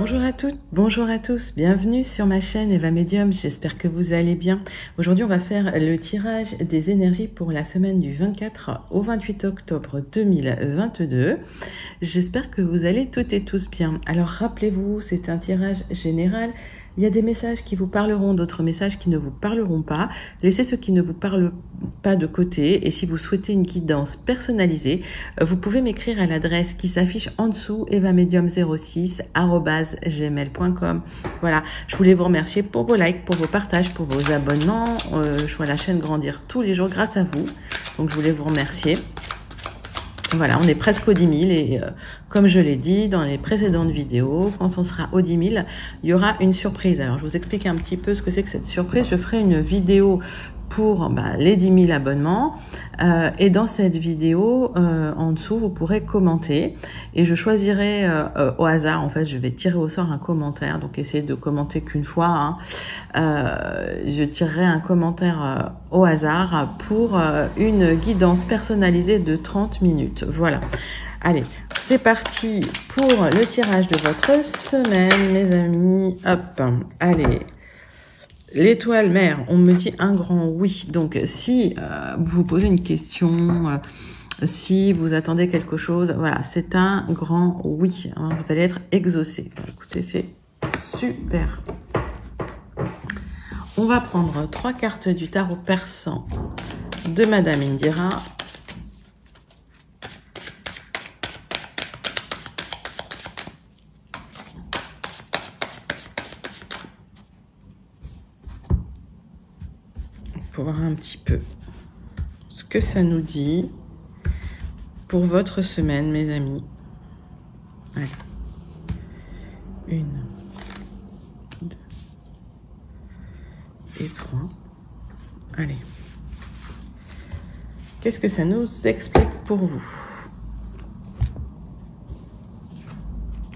Bonjour à toutes, bonjour à tous, bienvenue sur ma chaîne Eva Medium, j'espère que vous allez bien. Aujourd'hui on va faire le tirage des énergies pour la semaine du 24 au 28 octobre 2022. J'espère que vous allez toutes et tous bien. Alors rappelez-vous, c'est un tirage général. Il y a des messages qui vous parleront, d'autres messages qui ne vous parleront pas. Laissez ceux qui ne vous parlent pas de côté. Et si vous souhaitez une guidance personnalisée, vous pouvez m'écrire à l'adresse qui s'affiche en dessous, evamedium06@gmail.com. Voilà, je voulais vous remercier pour vos likes, pour vos partages, pour vos abonnements. Je vois la chaîne grandir tous les jours grâce à vous. Donc je voulais vous remercier. Voilà, on est presque aux 10 000 et comme je l'ai dit dans les précédentes vidéos, quand on sera aux 10 000, il y aura une surprise. Alors, je vous explique un petit peu ce que c'est que cette surprise. Je ferai une vidéo pour les 10 000 abonnements et dans cette vidéo, en dessous, vous pourrez commenter et je choisirai au hasard, en fait, je vais tirer au sort un commentaire, donc essayez de commenter qu'une fois. Je tirerai un commentaire au hasard pour une guidance personnalisée de 30 minutes. Voilà. Allez, c'est parti pour le tirage de votre semaine, mes amis. Hop, allez. L'étoile mère, on me dit un grand oui. Donc, si vous vous posez une question, si vous attendez quelque chose, voilà, c'est un grand oui. Hein, vous allez être exaucé. Écoutez, c'est super. On va prendre 3 cartes du tarot persan de Madame Indira. Pour voir un petit peu ce que ça nous dit pour votre semaine, mes amis. Allez. 1, 2 et 3. Allez. Qu'est-ce que ça nous explique pour vous?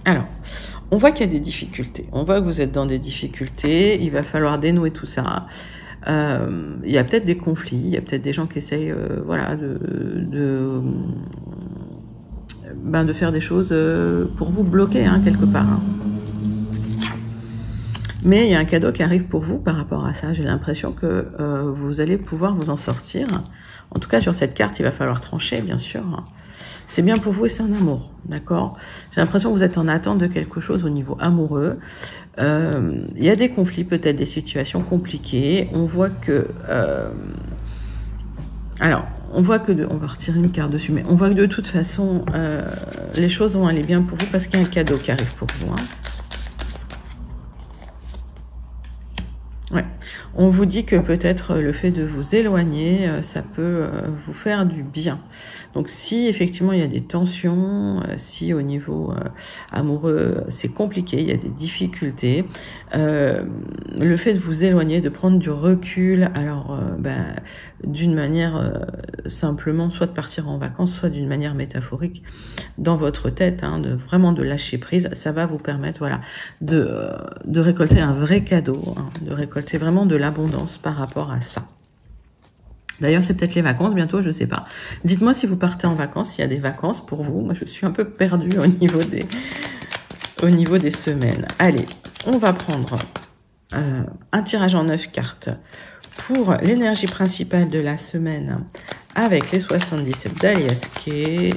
Alors, on voit qu'il y a des difficultés. On voit que vous êtes dans des difficultés. Il va falloir dénouer tout ça. Il y a peut-être des conflits, il y a peut-être des gens qui essayent voilà, de faire des choses pour vous bloquer quelque part. Mais il y a un cadeau qui arrive pour vous par rapport à ça. J'ai l'impression que vous allez pouvoir vous en sortir. En tout cas, sur cette carte, il va falloir trancher, bien sûr. C'est bien pour vous et c'est un amour, d'accord? J'ai l'impression que vous êtes en attente de quelque chose au niveau amoureux. Il y a des conflits, peut-être des situations compliquées. On voit que... on va retirer une carte dessus, mais on voit que de toute façon, les choses vont aller bien pour vous parce qu'il y a un cadeau qui arrive pour vous. Ouais. On vous dit que peut-être le fait de vous éloigner, ça peut vous faire du bien. Donc si effectivement il y a des tensions, si au niveau amoureux c'est compliqué, il y a des difficultés, le fait de vous éloigner, de prendre du recul, alors d'une manière simplement soit de partir en vacances, soit d'une manière métaphorique dans votre tête, vraiment de lâcher prise, ça va vous permettre voilà de récolter un vrai cadeau, de récolter vraiment de l'abondance par rapport à ça. D'ailleurs, c'est peut-être les vacances bientôt, je sais pas. Dites-moi si vous partez en vacances, s'il y a des vacances pour vous. Moi, je suis un peu perdue au niveau des semaines. Allez, on va prendre un tirage en 9 cartes pour l'énergie principale de la semaine avec les 77 d'Alias Kay.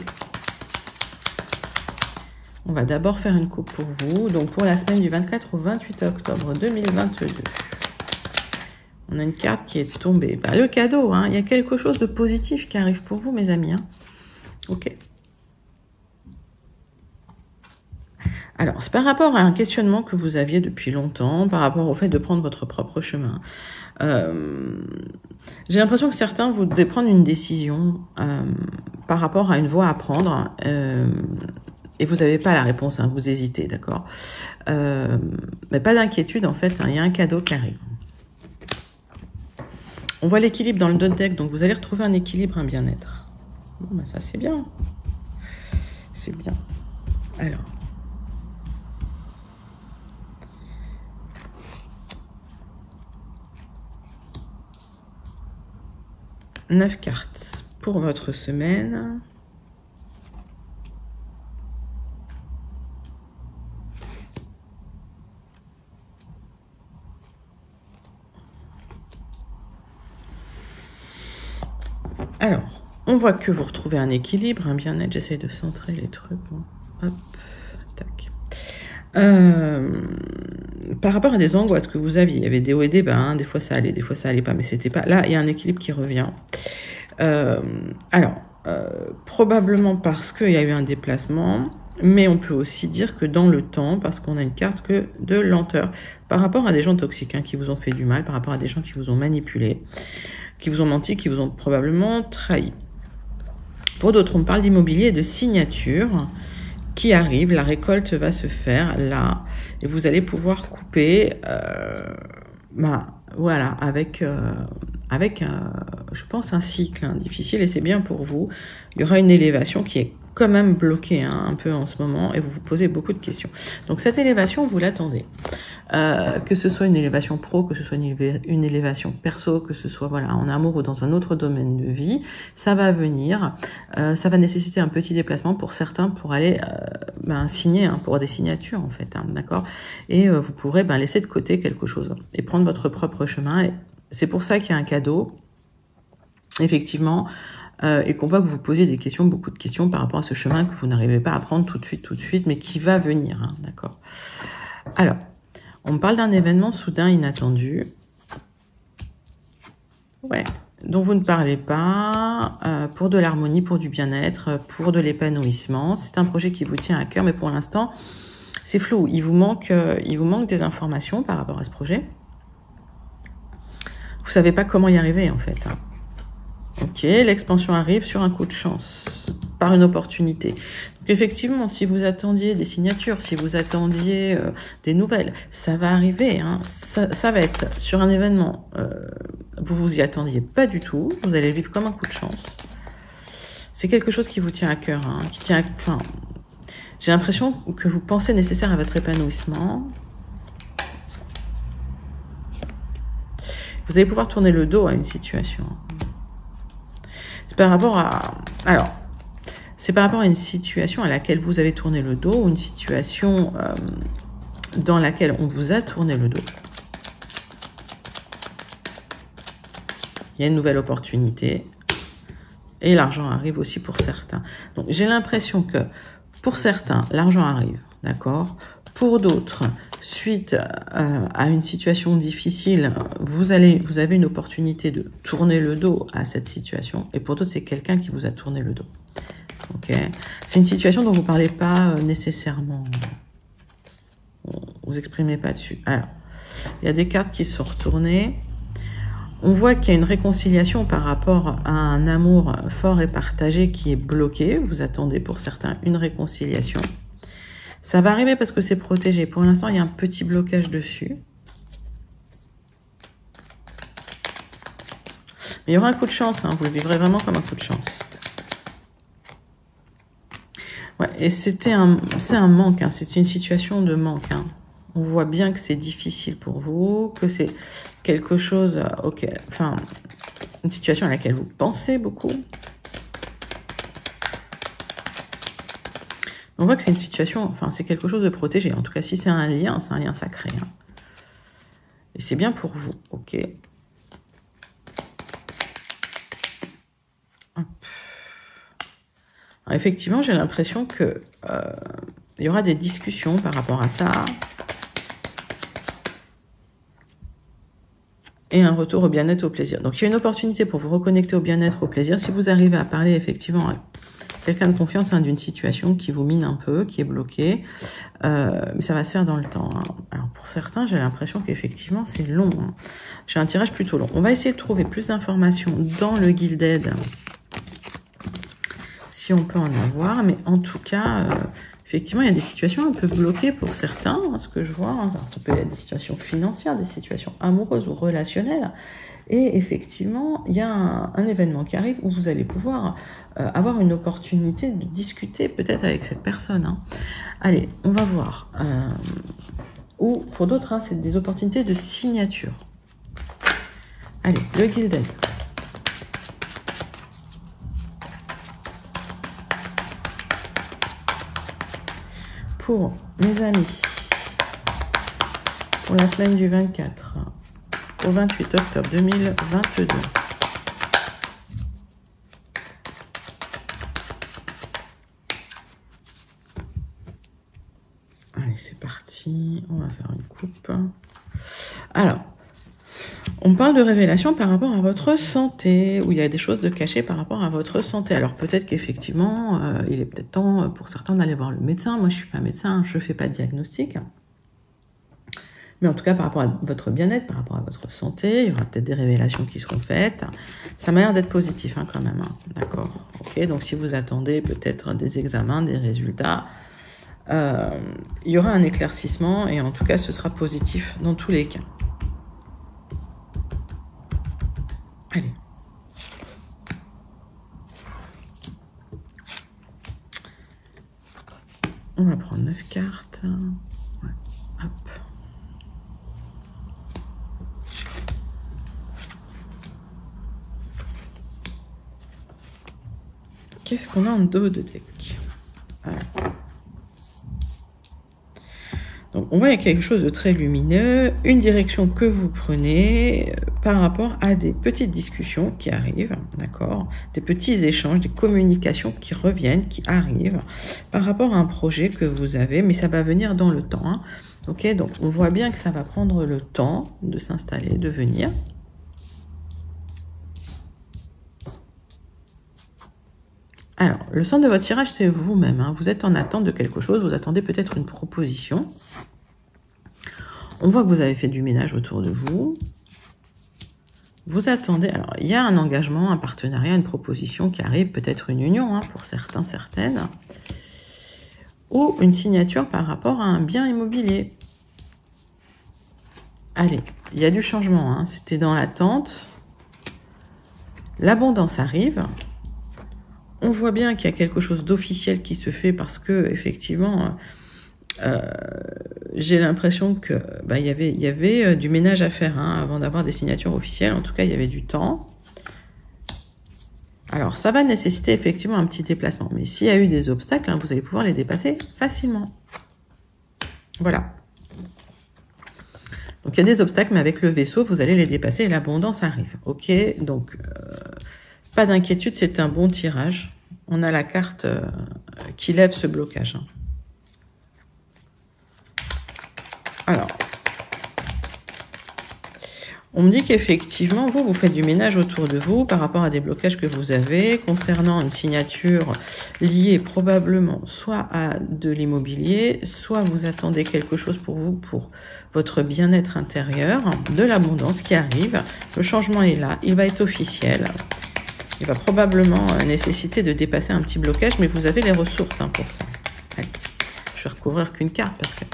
On va d'abord faire une coupe pour vous. Donc, pour la semaine du 24 au 28 octobre 2022. On a une carte qui est tombée. Le cadeau, il y a quelque chose de positif qui arrive pour vous, mes amis. Ok. Alors, c'est par rapport à un questionnement que vous aviez depuis longtemps, par rapport au fait de prendre votre propre chemin. J'ai l'impression que certains, vous devez prendre une décision par rapport à une voie à prendre. Et vous n'avez pas la réponse, vous hésitez, d'accord. Mais pas d'inquiétude, en fait, il y a un cadeau qui arrive. On voit l'équilibre dans le dot deck, donc vous allez retrouver un équilibre, un bien-être. Bon, ça c'est bien. C'est bien. Alors. « 9 cartes pour votre semaine. Alors, on voit que vous retrouvez un équilibre, un bien-être. J'essaye de centrer les trucs. Bon. Hop, tac. Par rapport à des angoisses que vous aviez, il y avait des hauts et des bas, hein, des fois ça allait pas, mais c'était pas. Là, il y a un équilibre qui revient. Probablement parce qu'il y a eu un déplacement, mais on peut aussi dire que dans le temps, parce qu'on a une carte que de lenteur, par rapport à des gens toxiques hein, qui vous ont fait du mal, par rapport à des gens qui vous ont manipulé, qui vous ont menti, qui vous ont probablement trahi. Pour d'autres, on parle d'immobilier et de signature qui arrive, la récolte va se faire là, et vous allez pouvoir couper, voilà, avec je pense, un cycle hein, difficile, et c'est bien pour vous. Il y aura une élévation qui est quand même bloquée hein, un peu en ce moment, et vous vous posez beaucoup de questions. Donc cette élévation, vous l'attendez. Que ce soit une élévation pro, que ce soit une élévation perso, que ce soit voilà en amour ou dans un autre domaine de vie, ça va venir. Ça va nécessiter un petit déplacement pour certains pour aller signer, hein, pour des signatures en fait, hein, d'accord. Et vous pourrez laisser de côté quelque chose et prendre votre propre chemin. Et c'est pour ça qu'il y a un cadeau, effectivement. Et qu'on voit que vous posez des questions, beaucoup de questions par rapport à ce chemin que vous n'arrivez pas à prendre tout de suite, mais qui va venir, hein, d'accord. Alors, on me parle d'un événement soudain, inattendu, ouais, dont vous ne parlez pas, pour de l'harmonie, pour du bien-être, pour de l'épanouissement. C'est un projet qui vous tient à cœur, mais pour l'instant, c'est flou. Il vous manque des informations par rapport à ce projet. Vous savez pas comment y arriver, en fait, hein. Ok, l'expansion arrive sur un coup de chance, par une opportunité. Donc effectivement, si vous attendiez des signatures, si vous attendiez des nouvelles, ça va arriver. Hein. Ça va être sur un événement, vous y attendiez pas du tout, vous allez le vivre comme un coup de chance. C'est quelque chose qui vous tient à cœur, hein, j'ai l'impression que vous pensez nécessaire à votre épanouissement. Vous allez pouvoir tourner le dos à une situation. C'est par rapport à une situation à laquelle vous avez tourné le dos, ou une situation dans laquelle on vous a tourné le dos. Il y a une nouvelle opportunité. Et l'argent arrive aussi pour certains. Donc j'ai l'impression que pour certains, l'argent arrive, d'accord ? Pour d'autres, suite à une situation difficile, vous avez une opportunité de tourner le dos à cette situation. Et pour d'autres, c'est quelqu'un qui vous a tourné le dos. Ok ? C'est une situation dont vous ne parlez pas nécessairement. Vous exprimez pas dessus. Alors, il y a des cartes qui sont retournées. On voit qu'il y a une réconciliation par rapport à un amour fort et partagé qui est bloqué. Vous attendez pour certains une réconciliation. Ça va arriver parce que c'est protégé. Pour l'instant, il y a un petit blocage dessus. Mais il y aura un coup de chance. Hein. Vous le vivrez vraiment comme un coup de chance. Ouais, et c'est un manque. Hein. C'est une situation de manque. Hein. On voit bien que c'est difficile pour vous, que c'est quelque chose, une situation à laquelle vous pensez beaucoup. On voit que c'est une situation, c'est quelque chose de protégé. En tout cas, si c'est un lien sacré. Hein. Et c'est bien pour vous, ok. Hop. Alors, effectivement, j'ai l'impression que il y aura des discussions par rapport à ça. Et un retour au bien-être, au plaisir. Donc, il y a une opportunité pour vous reconnecter au bien-être, au plaisir. Si vous arrivez à parler effectivement à quelqu'un de confiance d'une situation qui vous mine un peu, qui est bloquée, mais ça va se faire dans le temps. Hein. Alors, pour certains, j'ai l'impression qu'effectivement, c'est long. Hein. J'ai un tirage plutôt long. On va essayer de trouver plus d'informations dans le Gilded, si on peut en avoir. Mais en tout cas... effectivement, il y a des situations un peu bloquées pour certains, hein, ce que je vois. Hein. Ça peut être des situations financières, des situations amoureuses ou relationnelles. Et effectivement, il y a un événement qui arrive où vous allez pouvoir avoir une opportunité de discuter peut-être avec cette personne. Hein. Allez, on va voir. Ou pour d'autres, hein, c'est des opportunités de signature. Allez, le Gilded. Pour mes amis, pour la semaine du 24 au 28 octobre 2022. Allez, c'est parti. On va faire une coupe. Alors, on parle de révélation par rapport à votre santé, où il y a des choses de cachées par rapport à votre santé. Alors peut-être qu'effectivement, il est peut-être temps pour certains d'aller voir le médecin. Moi, je suis pas médecin, je fais pas de diagnostic. Mais en tout cas, par rapport à votre bien-être, par rapport à votre santé, il y aura peut-être des révélations qui seront faites. Ça m'a l'air d'être positif quand même. D'accord. Ok. Donc si vous attendez peut-être des examens, des résultats, il y aura un éclaircissement et en tout cas, ce sera positif dans tous les cas. Allez. On va prendre 9 cartes. Ouais. Hop. Qu'est-ce qu'on a en dos de deck? Donc, on voit qu'il y a quelque chose de très lumineux, une direction que vous prenez par rapport à des petites discussions qui arrivent, d'accord? Des petits échanges, des communications qui reviennent, qui arrivent par rapport à un projet que vous avez, mais ça va venir dans le temps. Hein. Ok, donc on voit bien que ça va prendre le temps de s'installer, de venir. Alors, le centre de votre tirage, c'est vous-même. Hein. Vous êtes en attente de quelque chose, vous attendez peut-être une proposition. On voit que vous avez fait du ménage autour de vous. Vous attendez, alors il y a un engagement, un partenariat, une proposition qui arrive, peut-être une union hein, pour certains, certaines, ou une signature par rapport à un bien immobilier. Allez, il y a du changement, hein. C'était dans l'attente. L'abondance arrive. On voit bien qu'il y a quelque chose d'officiel qui se fait parce que, effectivement, j'ai l'impression que il y avait du ménage à faire hein, avant d'avoir des signatures officielles. En tout cas, il y avait du temps. Alors, ça va nécessiter effectivement un petit déplacement. Mais s'il y a eu des obstacles, hein, vous allez pouvoir les dépasser facilement. Voilà. Donc, il y a des obstacles, mais avec le vaisseau, vous allez les dépasser et l'abondance arrive. Ok, donc... pas d'inquiétude, c'est un bon tirage. On a la carte qui lève ce blocage. Alors, on me dit qu'effectivement, vous faites du ménage autour de vous par rapport à des blocages que vous avez concernant une signature liée probablement soit à de l'immobilier, soit vous attendez quelque chose pour vous, pour votre bien-être intérieur, de l'abondance qui arrive. Le changement est là, il va être officiel. Il va probablement nécessiter de dépasser un petit blocage, mais vous avez les ressources hein, pour ça. Allez, je vais recouvrir qu'une carte parce que...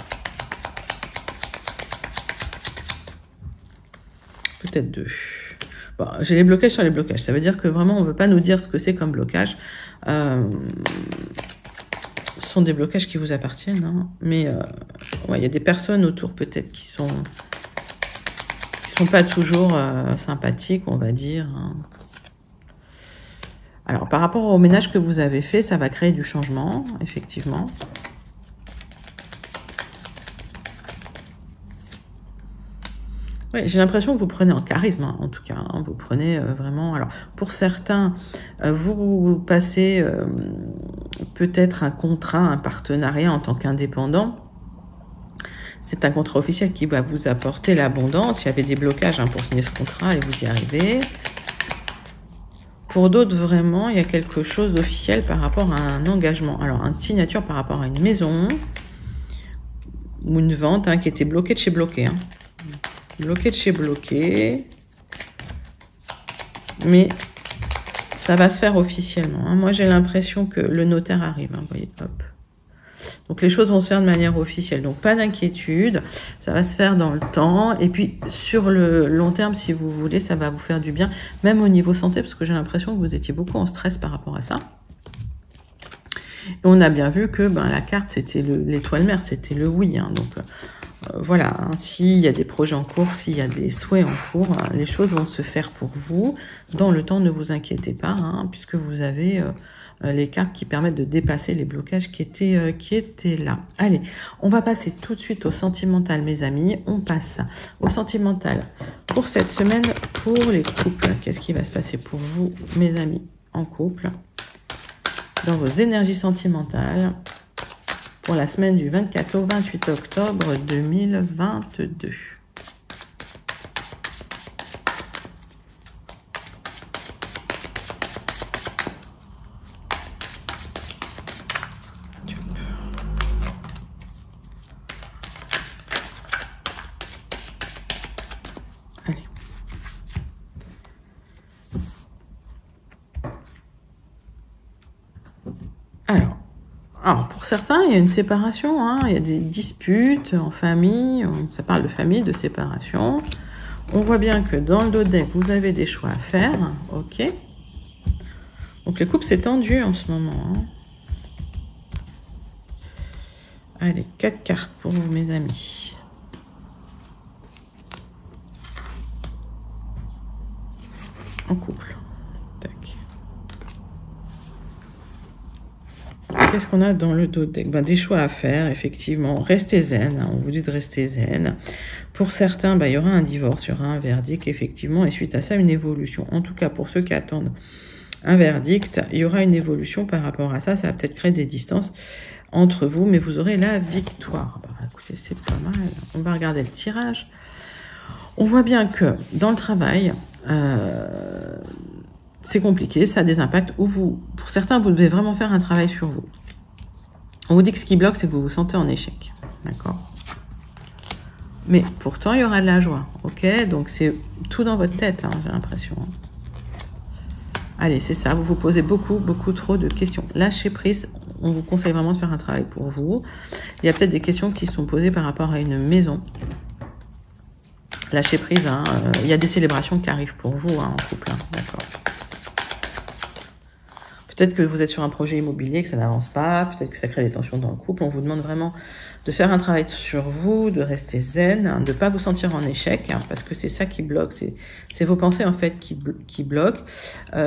Peut-être deux. Bon, j'ai les blocages sur les blocages. Ça veut dire que vraiment, on ne veut pas nous dire ce que c'est comme blocage. Ce sont des blocages qui vous appartiennent. Hein. Mais ouais, il y a des personnes autour peut-être qui sont pas toujours sympathiques, on va dire. Hein. Alors, par rapport au ménage que vous avez fait, ça va créer du changement, effectivement. Oui, j'ai l'impression que vous prenez en charisme, hein, en tout cas. Hein, vous prenez vraiment... Alors, pour certains, vous passez peut-être un contrat, un partenariat en tant qu'indépendant. C'est un contrat officiel qui va vous apporter l'abondance. Il y avait des blocages hein, pour signer ce contrat et vous y arrivez. Pour d'autres, vraiment, il y a quelque chose d'officiel par rapport à un engagement. Alors, une signature par rapport à une maison ou une vente hein, qui était bloquée de chez bloqué. Hein. Bloquée de chez bloqué. Mais ça va se faire officiellement. Hein. Moi, j'ai l'impression que le notaire arrive. Hein, vous voyez, hop. Donc, les choses vont se faire de manière officielle. Donc, pas d'inquiétude. Ça va se faire dans le temps. Et puis, sur le long terme, si vous voulez, ça va vous faire du bien. Même au niveau santé, parce que j'ai l'impression que vous étiez beaucoup en stress par rapport à ça. Et on a bien vu que la carte, c'était l'étoile mère. C'était le oui. Hein. Donc, voilà. Hein, s'il y a des projets en cours, s'il y a des souhaits en cours, hein, les choses vont se faire pour vous. Dans le temps, ne vous inquiétez pas, hein, puisque vous avez... les cartes qui permettent de dépasser les blocages qui étaient là. Allez, on va passer tout de suite au sentimental, mes amis. On passe au sentimental pour cette semaine pour les couples. Qu'est-ce qui va se passer pour vous, mes amis, en couple, dans vos énergies sentimentales? pour la semaine du 24 au 28 octobre 2022. Allez. Alors, pour certains, il y a une séparation, hein, il y a des disputes en famille, ça parle de famille, de séparation. On voit bien que dans le dos de deck, vous avez des choix à faire, ok. Donc le couple s'est tendu en ce moment. Hein. Allez, 4 cartes pour vous, mes amis. En couple. Tac. Qu'est-ce qu'on a dans le dos de deck? Ben, des choix à faire, effectivement. Restez zen, hein, on vous dit de rester zen. Pour certains, ben, il y aura un divorce, il y aura un verdict, effectivement, et suite à ça, une évolution. En tout cas, pour ceux qui attendent un verdict, il y aura une évolution par rapport à ça. Ça va peut-être créer des distances entre vous, mais vous aurez la victoire. Ben, écoutez, c'est pas mal. On va regarder le tirage. On voit bien que dans le travail, c'est compliqué, ça a des impacts où vous, pour certains, vous devez vraiment faire un travail sur vous. On vous dit que ce qui bloque, c'est que vous vous sentez en échec. D'accord? Mais pourtant, il y aura de la joie. Ok? Donc, c'est tout dans votre tête, hein, j'ai l'impression. Allez, c'est ça. Vous vous posez beaucoup trop de questions. Lâchez prise. On vous conseille vraiment de faire un travail pour vous. Il y a peut-être des questions qui sont posées par rapport à une maison. Lâchez prise. Hein. Il y a des célébrations qui arrivent pour vous, hein, en couple. Hein. D'accord. Peut-être que vous êtes sur un projet immobilier, que ça n'avance pas, peut-être que ça crée des tensions dans le couple. On vous demande vraiment de faire un travail sur vous, de rester zen, hein, de ne pas vous sentir en échec, hein, parce que c'est ça qui bloque, c'est vos pensées en fait qui bloquent.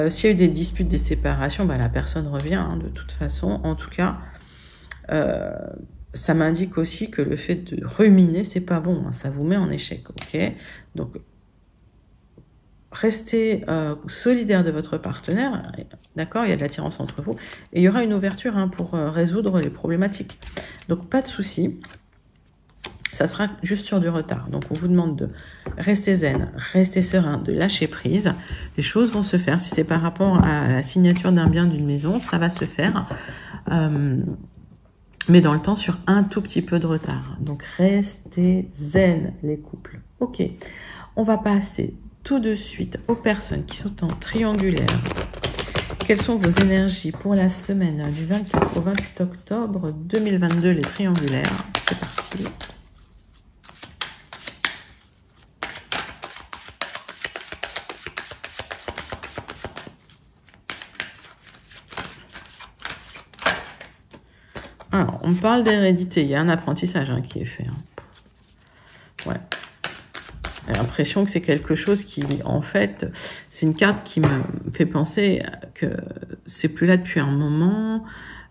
S'il y a eu des disputes, des séparations, bah, la personne revient hein, de toute façon. En tout cas, ça m'indique aussi que le fait de ruminer, c'est pas bon, hein, ça vous met en échec, ok? Donc, restez solidaire de votre partenaire, d'accord? Il y a de l'attirance entre vous, et il y aura une ouverture hein, pour résoudre les problématiques. Donc, pas de souci, ça sera juste sur du retard. Donc, on vous demande de rester zen, rester serein, de lâcher prise. Les choses vont se faire. Si c'est par rapport à la signature d'un bien, d'une maison, ça va se faire, mais dans le temps, sur un tout petit peu de retard. Donc, restez zen, les couples. Ok, on va passer tout de suite aux personnes qui sont en triangulaire. Quelles sont vos énergies pour la semaine du 24 au 28 octobre 2022, les triangulaires? C'est parti. Alors, on parle d'hérédité. Il y a un apprentissage hein, qui est fait. Hein. Ouais. J'ai l'impression que c'est quelque chose qui, en fait, c'est une carte qui me fait penser que c'est plus là depuis un moment,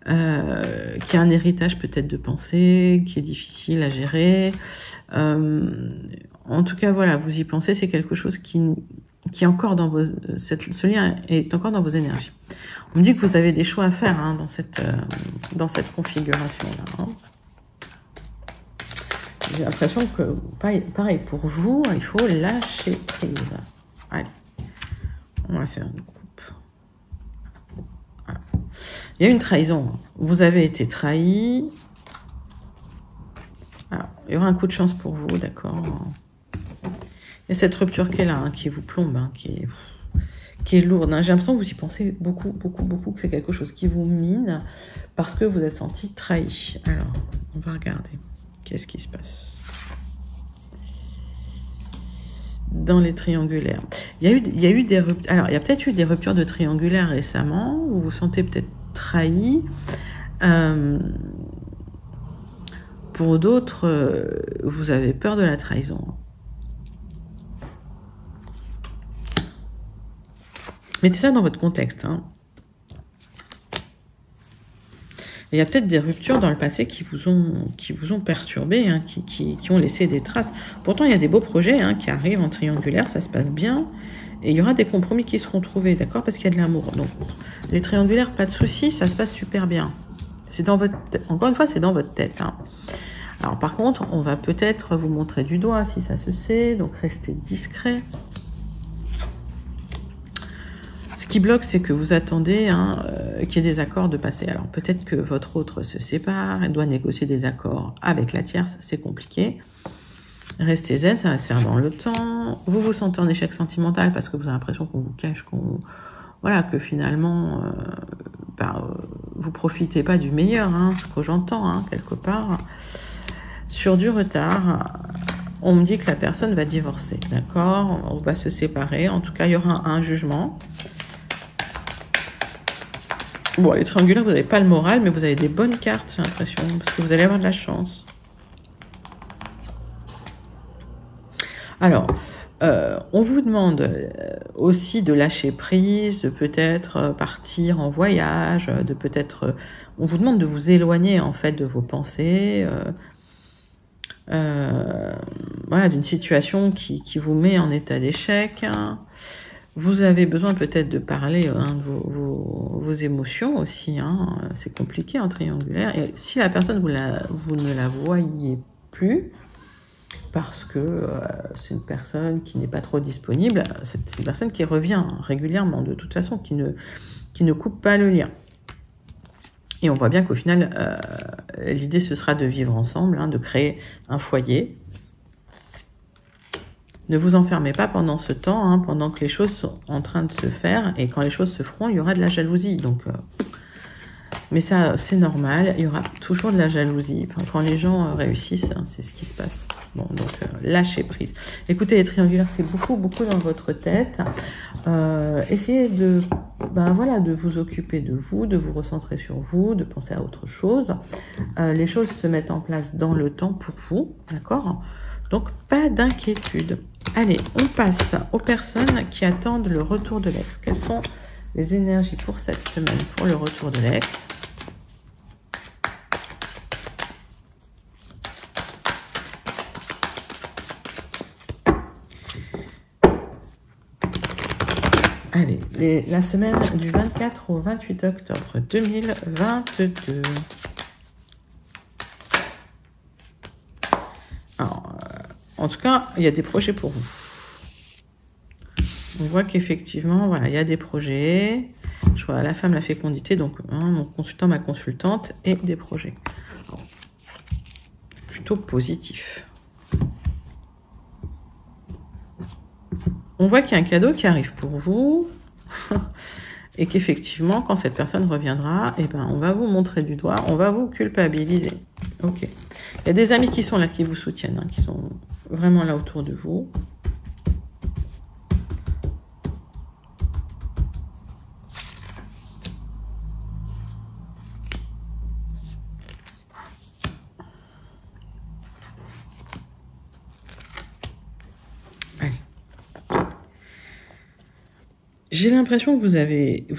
qu'il y a un héritage peut-être de pensée, qui est difficile à gérer. En tout cas, voilà, vous y pensez, c'est quelque chose qui est encore dans vos... ce lien est encore dans vos énergies. On me dit que vous avez des choix à faire hein, dans cette configuration-là. Hein. J'ai l'impression que, pareil, pour vous, il faut lâcher prise. Allez, on va faire une coupe. Voilà. Il y a une trahison. Vous avez été trahi. Alors, il y aura un coup de chance pour vous, d'accord. Il y a cette rupture qui est là, hein, qui vous plombe, hein, qui est lourde. Hein. J'ai l'impression que vous y pensez beaucoup, que c'est quelque chose qui vous mine parce que vous êtes senti trahi. Alors, on va regarder. Qu'est-ce qui se passe dans les triangulaires? Il y a eu des ruptures. Alors, il y a peut-être eu des ruptures de triangulaires récemment où vous vous sentez peut-être trahi. Pour d'autres, vous avez peur de la trahison. Mettez ça dans votre contexte. Hein. Il y a peut-être des ruptures dans le passé qui vous ont perturbé, hein, qui ont laissé des traces. Pourtant, il y a des beaux projets hein, qui arrivent en triangulaire, ça se passe bien. Et il y aura des compromis qui seront trouvés, d'accord? Parce qu'il y a de l'amour. Donc, les triangulaires, pas de souci, ça se passe super bien. C'est dans votre tête. Encore une fois, c'est dans votre tête. Hein. Alors par contre, on va peut-être vous montrer du doigt si ça se sait, donc restez discret. Ce qui bloque, c'est que vous attendez qu'il y ait des accords de passer. Alors peut-être que votre autre se sépare, elle doit négocier des accords avec la tierce, c'est compliqué. Restez zen, ça va se faire dans le temps. Vous vous sentez en échec sentimental parce que vous avez l'impression qu'on vous cache, voilà, que finalement, vous profitez pas du meilleur, ce que j'entends, quelque part. Sur du retard, on me dit que la personne va divorcer, d'accord? On va se séparer, en tout cas, il y aura un jugement. Bon, les triangulaires, vous n'avez pas le moral, mais vous avez des bonnes cartes, j'ai l'impression, parce que vous allez avoir de la chance. Alors, on vous demande aussi de lâcher prise, de peut-être partir en voyage, de peut-être... on vous demande de vous éloigner, en fait, de vos pensées, voilà, d'une situation qui vous met en état d'échec. Vous avez besoin peut-être de parler de vos émotions aussi. C'est compliqué en triangulaire. Et si la personne, vous ne la voyez plus, parce que c'est une personne qui n'est pas trop disponible, c'est une personne qui revient régulièrement, de toute façon, qui ne coupe pas le lien. Et on voit bien qu'au final, l'idée, ce sera de vivre ensemble, de créer un foyer. Ne vous enfermez pas pendant ce temps, pendant que les choses sont en train de se faire. Et quand les choses se feront, il y aura de la jalousie. Donc, mais ça, c'est normal. Il y aura toujours de la jalousie. Enfin, quand les gens réussissent, c'est ce qui se passe. Bon, donc, lâchez prise. Écoutez, les triangulaires, c'est beaucoup, beaucoup dans votre tête. Essayez de, voilà, de vous occuper de vous recentrer sur vous, de penser à autre chose. Les choses se mettent en place dans le temps pour vous, d'accord? Donc, pas d'inquiétude. Allez, on passe aux personnes qui attendent le retour de l'ex. Quelles sont les énergies pour cette semaine pour le retour de l'ex? Allez, la semaine du 24 au 28 octobre 2022. Alors, en tout cas, il y a des projets pour vous. On voit qu'effectivement, voilà, il y a des projets. Je vois la femme, la fécondité, donc mon consultant, ma consultante, et des projets. Alors, plutôt positif. On voit qu'il y a un cadeau qui arrive pour vous. Et qu'effectivement, quand cette personne reviendra, on va vous montrer du doigt, on va vous culpabiliser. Ok. Il y a des amis qui sont là, qui vous soutiennent, qui sont vraiment là autour de vous. J'ai l'impression que vous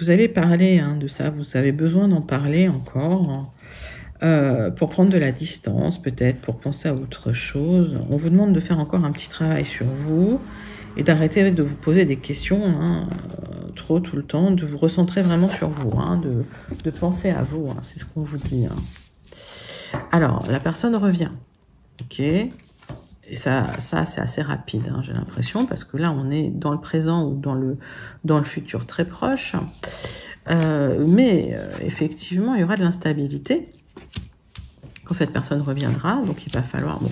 allez parler de ça, vous avez besoin d'en parler encore, pour prendre de la distance, peut-être, pour penser à autre chose. On vous demande de faire encore un petit travail sur vous et d'arrêter de vous poser des questions trop tout le temps, de vous recentrer vraiment sur vous, de penser à vous, c'est ce qu'on vous dit. Alors, la personne revient, ok. Et ça c'est assez rapide, j'ai l'impression, parce que là, on est dans le présent ou dans le futur très proche. Mais effectivement, il y aura de l'instabilité quand cette personne reviendra. Donc, il va falloir... Bon,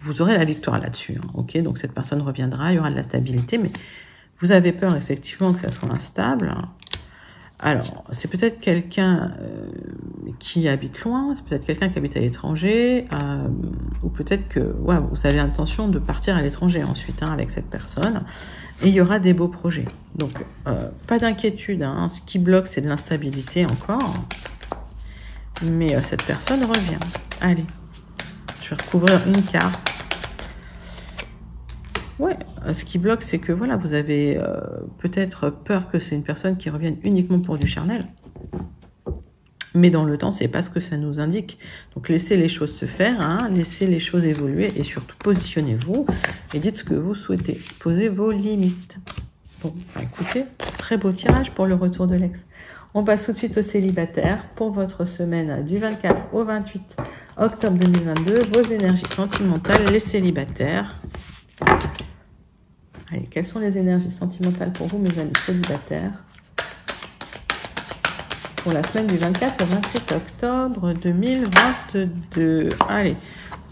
vous aurez la victoire là-dessus, ok. Donc, cette personne reviendra, il y aura de la stabilité, mais vous avez peur, effectivement, que ça soit instable. Alors, c'est peut-être quelqu'un qui habite loin, c'est peut-être quelqu'un qui habite à l'étranger, ou peut-être que vous avez l'intention de partir à l'étranger ensuite avec cette personne, et il y aura des beaux projets. Donc, pas d'inquiétude, ce qui bloque, c'est de l'instabilité encore, mais cette personne revient. Allez, je vais recouvrir une carte. Ouais, ce qui bloque, c'est que voilà, vous avez peut-être peur que c'est une personne qui revienne uniquement pour du charnel. Mais dans le temps, c'est pas ce que ça nous indique. Donc, laissez les choses se faire, laissez les choses évoluer et surtout positionnez-vous et dites ce que vous souhaitez. Posez vos limites. Bon, écoutez, très beau tirage pour le retour de l'ex. On passe tout de suite aux célibataires pour votre semaine du 24 au 28 octobre 2022. Vos énergies sentimentales, les célibataires. Allez, quelles sont les énergies sentimentales pour vous, mes amis célibataires, pour la semaine du 24 au 28 octobre 2022. Allez,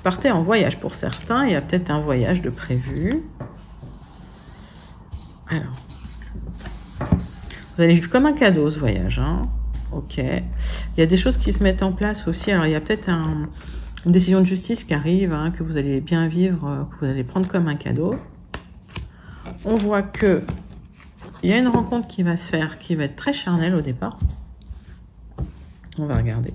partez en voyage pour certains. Il y a peut-être un voyage de prévu. Alors, vous allez vivre comme un cadeau ce voyage, hein. Ok. Il y a des choses qui se mettent en place aussi. Alors, il y a peut-être une décision de justice qui arrive, hein, que vous allez bien vivre, que vous allez prendre comme un cadeau. On voit que il y a une rencontre qui va se faire, qui va être très charnelle au départ. On va regarder.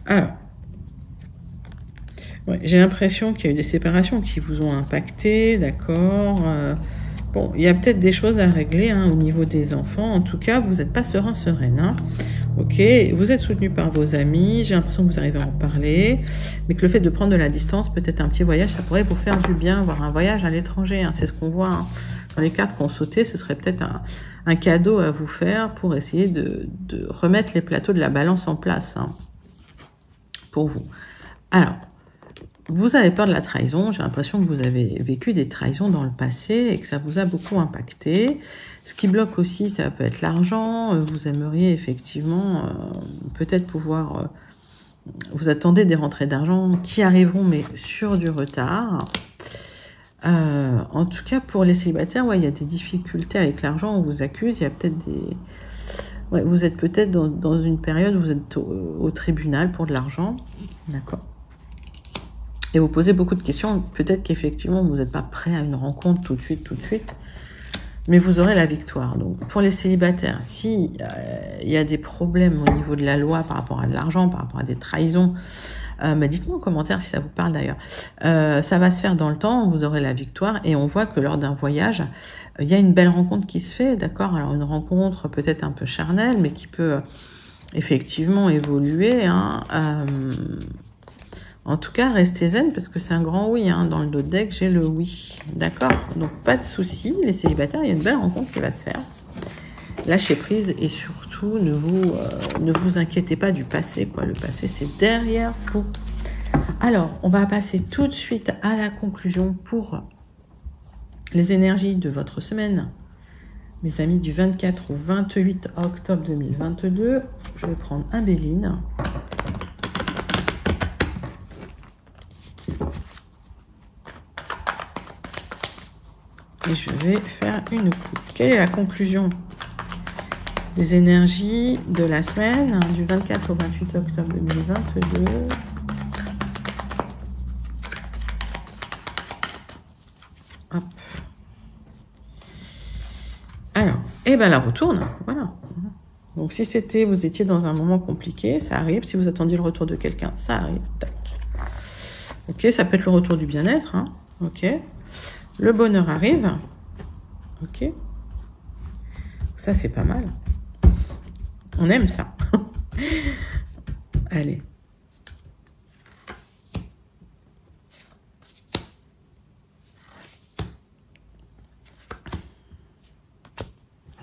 Alors, ouais, j'ai l'impression qu'il y a eu des séparations qui vous ont impacté, d'accord. Bon, il y a peut-être des choses à régler, hein, au niveau des enfants. En tout cas, vous n'êtes pas sereine, hein. Ok, vous êtes soutenu par vos amis. J'ai l'impression que vous arrivez à en parler, mais que le fait de prendre de la distance, peut-être un petit voyage, ça pourrait vous faire du bien, avoir un voyage à l'étranger, hein. C'est ce qu'on voit, hein. Dans les cartes qu'on sautait, ce serait peut-être un cadeau à vous faire pour essayer de remettre les plateaux de la balance en place, hein, pour vous. Alors, vous avez peur de la trahison. J'ai l'impression que vous avez vécu des trahisons dans le passé et que ça vous a beaucoup impacté. Ce qui bloque aussi, ça peut être l'argent. Vous aimeriez effectivement peut-être pouvoir... vous attendez des rentrées d'argent qui arriveront, mais sur du retard. En tout cas, pour les célibataires, ouais, il y a des difficultés avec l'argent. On vous accuse. Il y a peut-être des... Ouais, vous êtes peut-être dans une période où vous êtes au tribunal pour de l'argent. D'accord. Et vous posez beaucoup de questions. Peut-être qu'effectivement, vous n'êtes pas prêt à une rencontre tout de suite. Mais vous aurez la victoire. Donc, pour les célibataires, si il y a des problèmes au niveau de la loi par rapport à de l'argent, par rapport à des trahisons, dites-moi en commentaire si ça vous parle d'ailleurs. Ça va se faire dans le temps, vous aurez la victoire. Et on voit que lors d'un voyage, il y a une belle rencontre qui se fait, d'accord. Alors, une rencontre peut-être un peu charnelle, mais qui peut effectivement évoluer, hein. En tout cas, restez zen parce que c'est un grand oui, hein. Dans le dos de deck, j'ai le oui. D'accord? Donc, pas de souci. Les célibataires, il y a une belle rencontre qui va se faire. Lâchez prise et surtout, ne vous inquiétez pas du passé, quoi. Le passé, c'est derrière vous. Alors, on va passer tout de suite à la conclusion pour les énergies de votre semaine. Mes amis, du 24 au 28 octobre 2022. Je vais prendre un Béline. Et je vais faire une coupe. Quelle est la conclusion des énergies de la semaine du 24 au 28 octobre 2022? Hop. Alors, et ben la retourne, voilà. Donc si vous étiez dans un moment compliqué, ça arrive. Si vous attendiez le retour de quelqu'un, ça arrive. Tac. Ok, ça peut être le retour du bien-être, hein. Ok. Le bonheur arrive. Ok. Ça, c'est pas mal. On aime ça. Allez.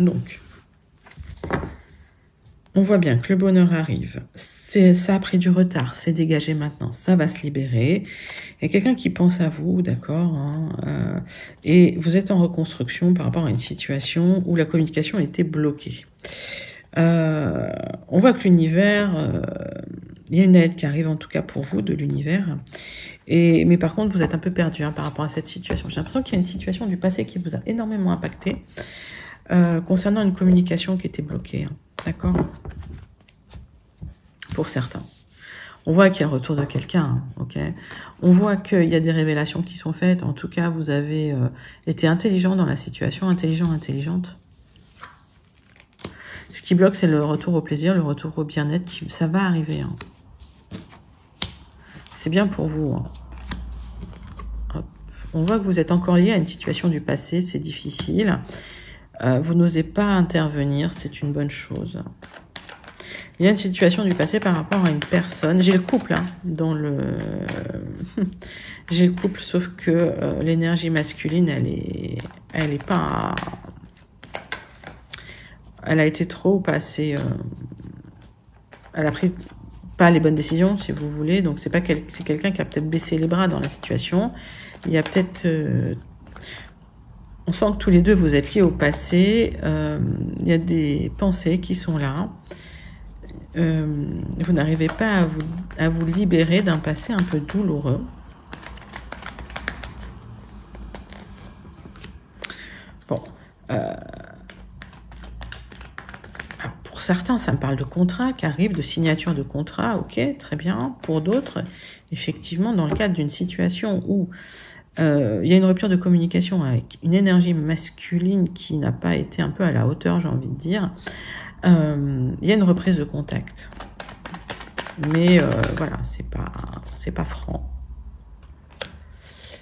Donc, on voit bien que le bonheur arrive. Ça a pris du retard, c'est dégagé maintenant, ça va se libérer. Il y a quelqu'un qui pense à vous, d'accord, hein, et vous êtes en reconstruction par rapport à une situation où la communication était bloquée. On voit que l'univers, il y a une aide qui arrive en tout cas pour vous de l'univers. Mais par contre, vous êtes un peu perdu, hein, par rapport à cette situation. J'ai l'impression qu'il y a une situation du passé qui vous a énormément impacté concernant une communication qui était bloquée, hein, d'accord, pour certains. On voit qu'il y a le retour de quelqu'un, hein, ok. On voit qu'il y a des révélations qui sont faites. En tout cas, vous avez été intelligent dans la situation, intelligente. Ce qui bloque, c'est le retour au plaisir, le retour au bien-être. Ça va arriver, hein. C'est bien pour vous, hein. Hop. On voit que vous êtes encore lié à une situation du passé, c'est difficile. vous n'osez pas intervenir, c'est une bonne chose. Il y a une situation du passé par rapport à une personne. J'ai le couple, hein, dans le... J'ai le couple, sauf que l'énergie masculine, elle est pas... Elle a été trop passée... elle a pris pas les bonnes décisions, si vous voulez. Donc, c'est quelqu'un qui a peut-être baissé les bras dans la situation. Il y a peut-être... on sent que tous les deux, vous êtes liés au passé. Il y a des pensées qui sont là. Vous n'arrivez pas à vous libérer d'un passé un peu douloureux. Bon. Alors pour certains, ça me parle de contrat qui arrive, de signature de contrat, ok, très bien. Pour d'autres, effectivement, dans le cadre d'une situation où il y a une rupture de communication avec une énergie masculine qui n'a pas été un peu à la hauteur, j'ai envie de dire, il y a une reprise de contact. Mais voilà, c'est pas franc.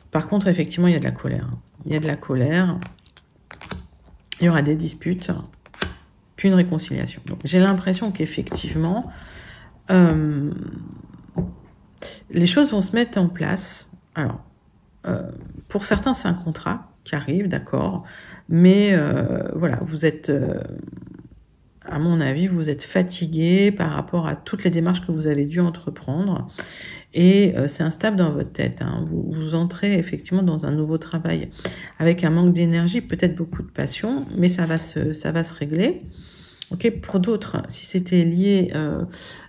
Par contre, effectivement, il y a de la colère. Il y a de la colère. Il y aura des disputes, puis une réconciliation. Donc, j'ai l'impression qu'effectivement, les choses vont se mettre en place. Alors, pour certains, c'est un contrat qui arrive, d'accord. Mais voilà, vous êtes... à mon avis, vous êtes fatigué par rapport à toutes les démarches que vous avez dû entreprendre. Et c'est instable dans votre tête. Hein. Vous entrez effectivement dans un nouveau travail avec un manque d'énergie, peut-être beaucoup de passion, mais ça va se régler. Ok. Pour d'autres, si c'était lié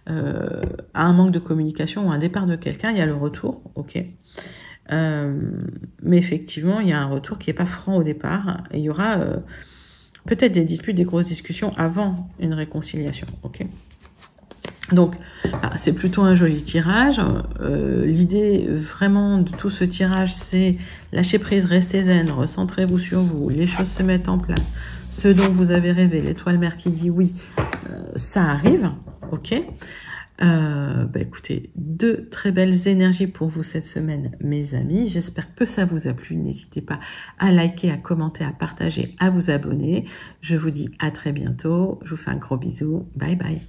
à un manque de communication ou à un départ de quelqu'un, il y a le retour. Ok. Mais effectivement, il y a un retour qui n'est pas franc au départ. Et il y aura... peut-être des disputes, des grosses discussions avant une réconciliation, ok. Donc, c'est plutôt un joli tirage. L'idée vraiment de tout ce tirage, c'est lâcher prise, restez zen, recentrez-vous sur vous, les choses se mettent en place. Ce dont vous avez rêvé, l'étoile mère qui dit oui, ça arrive, ok. Écoutez, 2 très belles énergies pour vous cette semaine, mes amis. J'espère que ça vous a plu. N'hésitez pas à liker, à commenter, à partager, à vous abonner. Je vous dis à très bientôt. Je vous fais un gros bisou. Bye bye.